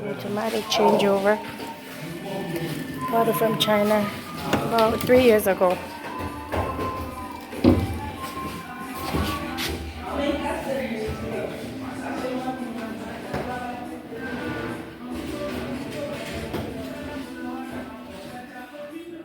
Automatic changeover. Bought it from China about 3 years ago.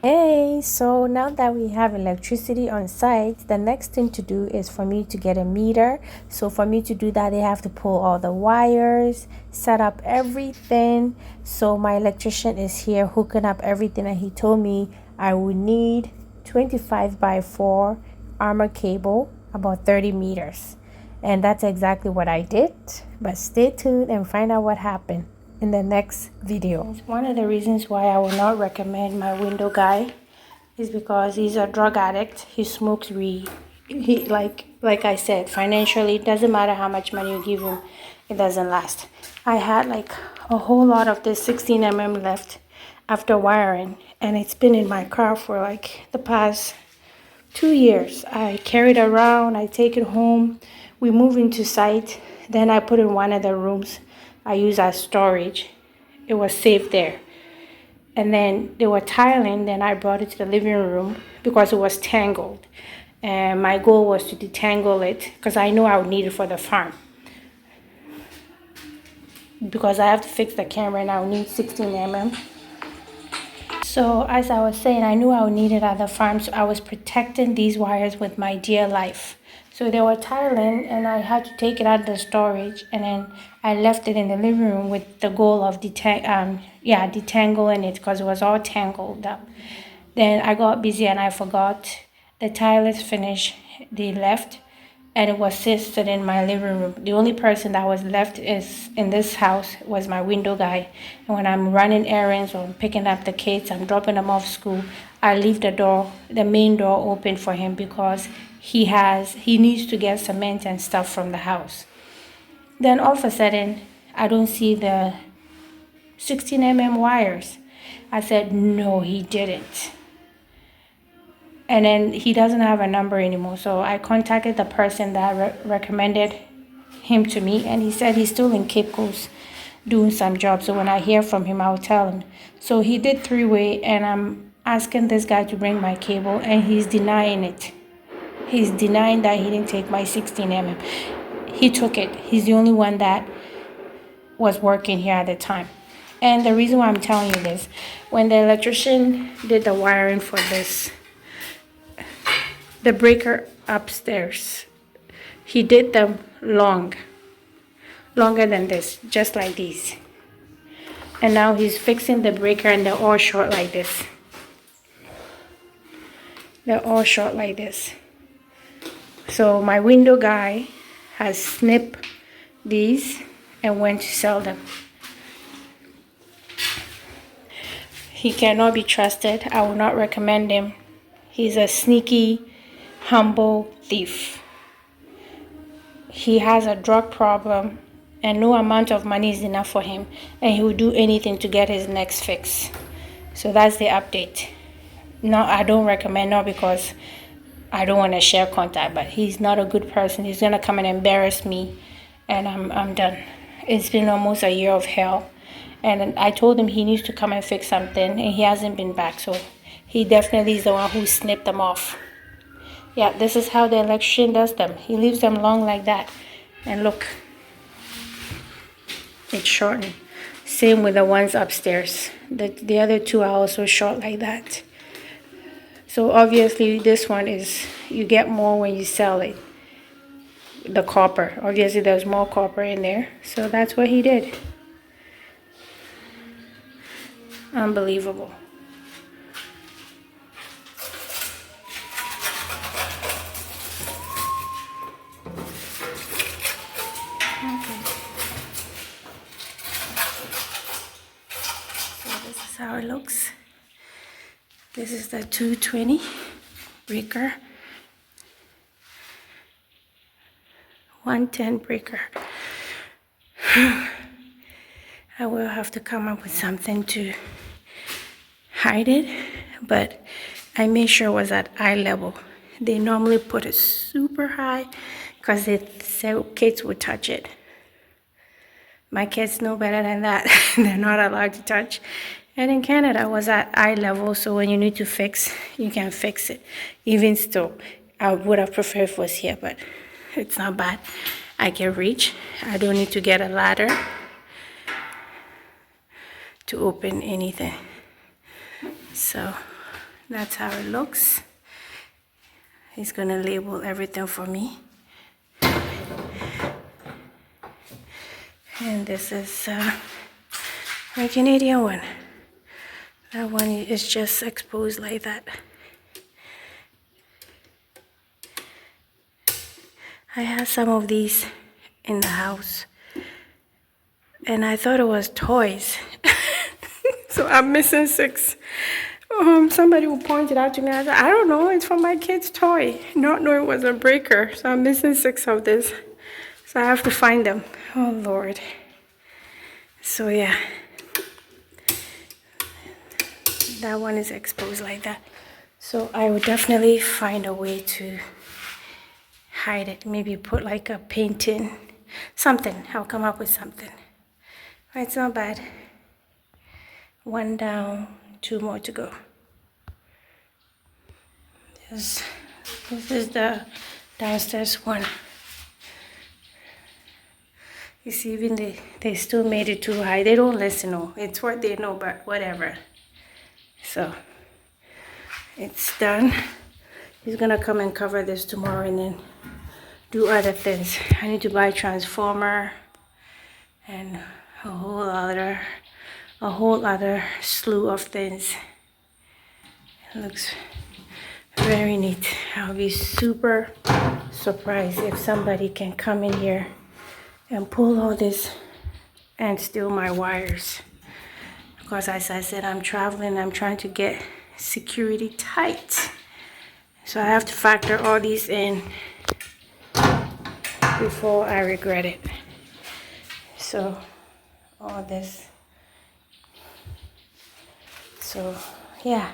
Hey, so now that we have electricity on site, the next thing to do is for me to get a meter. So for me to do that, they have to pull all the wires, set up everything. So my electrician is here hooking up everything, and he told me I would need 25 by 4 armor cable, about 30 meters. And that's exactly what I did. But stay tuned and find out what happened in the next video. One of the reasons why I will not recommend my window guy is because he's a drug addict. He smokes weed. He like I said, financially, it doesn't matter how much money you give him, it doesn't last. I had like a whole lot of this 16mm left after wiring, and it's been in my car for like the past 2 years. I carry it around, I take it home, we move into site, then I put in one of the rooms I use as storage. It was safe there. And then they were tiling, then I brought it to the living room because it was tangled. And my goal was to detangle it because I knew I would need it for the farm. Because I have to fix the camera and I would need 16mm. So as I was saying, I knew I would need it at the farm, so I was protecting these wires with my dear life. So they were tiling, and I had to take it out of the storage, and then I left it in the living room with the goal of detangling it because it was all tangled up. Then I got busy and I forgot. The tile is finished. They left, and it was sitting in my living room. The only person that was left is in this house was my window guy. And when I'm running errands or picking up the kids, I'm dropping them off school, I leave the main door open for him because he needs to get cement and stuff from the house. Then all of a sudden, I don't see the 16mm wires. I said, no, he didn't. And then he doesn't have a number anymore. So I contacted the person that recommended him to me, and he said he's still in Cape Coast doing some job. So when I hear from him, I'll tell him. So he did three-way, and I'm asking this guy to bring my cable, and he's denying it. He's denying that he didn't take my 16mm. He took it. He's the only one that was working here at the time. And the reason why I'm telling you this, when the electrician did the wiring for this, the breaker upstairs, he did them longer than this, just like these. And now he's fixing the breaker, and they're all short like this. They're all short like this. So my window guy has snipped these and went to sell them. He cannot be trusted. I will not recommend him. He's a sneaky, humble thief. He has a drug problem, and no amount of money is enough for him, and he will do anything to get his next fix. So that's the update. No, I don't recommend, not because I don't want to share contact, but he's not a good person. He's gonna come and embarrass me, and I'm done. It's been almost a year of hell, and I told him he needs to come and fix something, and he hasn't been back. So he definitely is the one who snipped them off. Yeah, this is how the electrician does them. He leaves them long like that, and look, it's shortened. Same with the ones upstairs. The other two are also short like that. So obviously this one is, you get more when you sell it. The copper, obviously there's more copper in there. So that's what he did. Unbelievable. Okay. So this is how it looks. This is the 220 breaker, 110 breaker. I will have to come up with something to hide it, but I made sure it was at eye level. They normally put it super high because they said kids would touch it. My kids know better than that. They're not allowed to touch. And in Canada, it was at eye level, so when you need to fix, you can fix it. Even still, I would have preferred if it was here, but it's not bad. I can reach. I don't need to get a ladder to open anything. So that's how it looks. He's gonna label everything for me. And this is my Canadian one. That one is just exposed like that. I have some of these in the house, and I thought it was toys. So I'm missing 6. Somebody who pointed out to me, I said, I don't know, it's from my kid's toy. Not knowing it was a breaker. So I'm missing 6 of this. So I have to find them. Oh, Lord. So, yeah. That one is exposed like that. So I would definitely find a way to hide it. Maybe put like a painting, something. I'll come up with something. It's not bad. 1 down, 2 more to go. This is the downstairs one. You see, even they still made it too high. They don't listen. No, it's what they know, but whatever. So it's done. He's gonna come and cover this tomorrow and then do other things. I need to buy a transformer and a whole other slew of things. It looks very neat. I'll be super surprised if somebody can come in here and pull all this and steal my wires. Because as I said, I'm traveling, I'm trying to get security tight. So I have to factor all these in before I regret it. So all this. So yeah.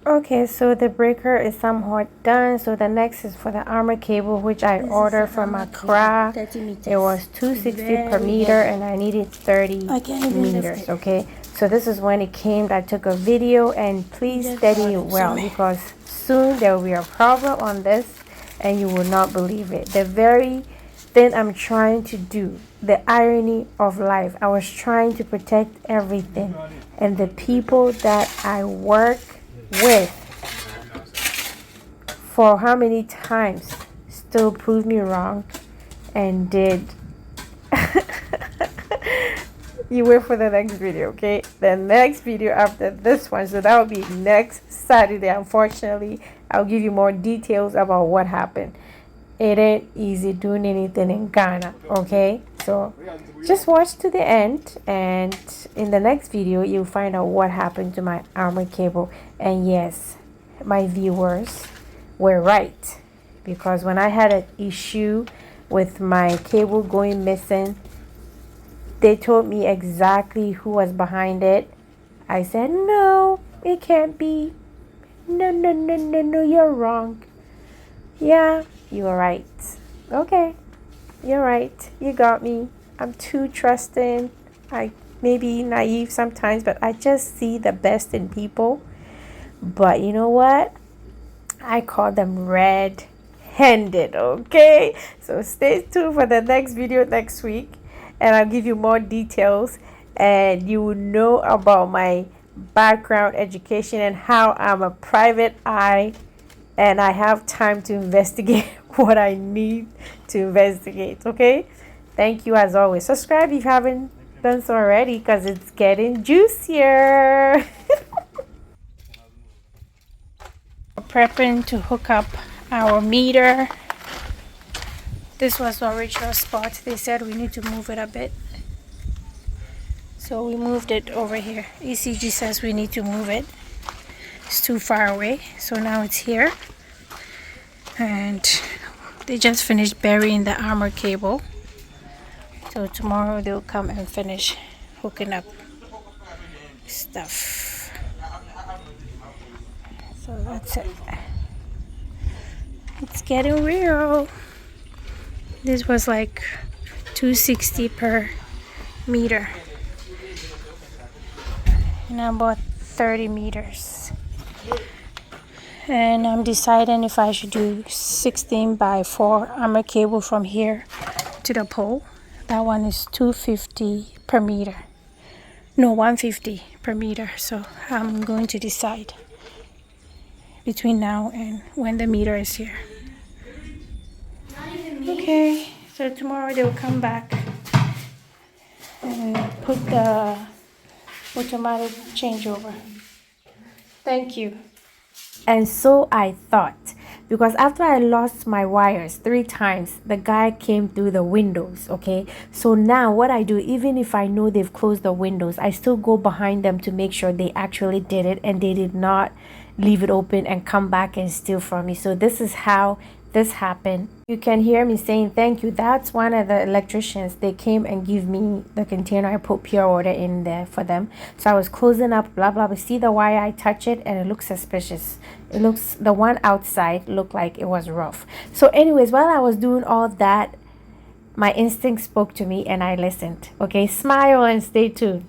Okay, so the breaker is somewhat done. So the next is for the armor cable, which I ordered from Accra. It was $260 per meter and I needed 30 meters. Okay, so this is when it came. I took a video, and please study it well because soon there will be a problem on this and you will not believe it. The very thing I'm trying to do, the irony of life, I was trying to protect everything, and the people that I work with for how many times still proved me wrong and did. You wait for the next video, okay? The next video after this one, so that will be next Saturday. Unfortunately, I'll give you more details about what happened. It ain't easy doing anything in Ghana, okay? So just watch to the end, and in the next video you'll find out what happened to my armor cable. And yes, my viewers were right, because when I had an issue with my cable going missing, they told me exactly who was behind it. I said, no, it can't be. No, you're wrong. Yeah, you're right. Okay, you're right. You got me. I'm too trusting. I may be naive sometimes, but I just see the best in people. But you know what? I call them red-handed, okay? So stay tuned for the next video next week, and I'll give you more details, and you will know about my background education and how I'm a private eye and I have time to investigate what I need to investigate, okay? Thank you as always. Subscribe if you haven't done so already, because it's getting juicier. Prepping to hook up our meter. This was the original spot. They said we need to move it a bit, so we moved it over here. ECG says we need to move it. It's too far away, so now it's here. And they just finished burying the armor cable. So tomorrow they'll come and finish hooking up stuff. So that's it. It's getting real. This was like $260 per meter. And I bought 30 meters. And I'm deciding if I should do 16 by 4 armor cable from here to the pole. That one is $250 per meter. No, $150 per meter. So I'm going to decide between now and when the meter is here. Okay, so tomorrow they'll come back and put the automatic changeover. Thank you. And so I thought, because after I lost my wires 3 times, the guy came through the windows, okay? So now what I do, even if I know they've closed the windows, I still go behind them to make sure they actually did it and they did not leave it open and come back and steal from me. So this is how this happened. You can hear me saying thank you. That's one of the electricians. They came and give me the container. I put pure water in there for them. So I was closing up, blah blah blah. See the wire, I touch it and it looks suspicious. It looks, the one outside looked like it was rough. So anyways, while I was doing all that, my instinct spoke to me and I listened. Okay, smile and stay tuned.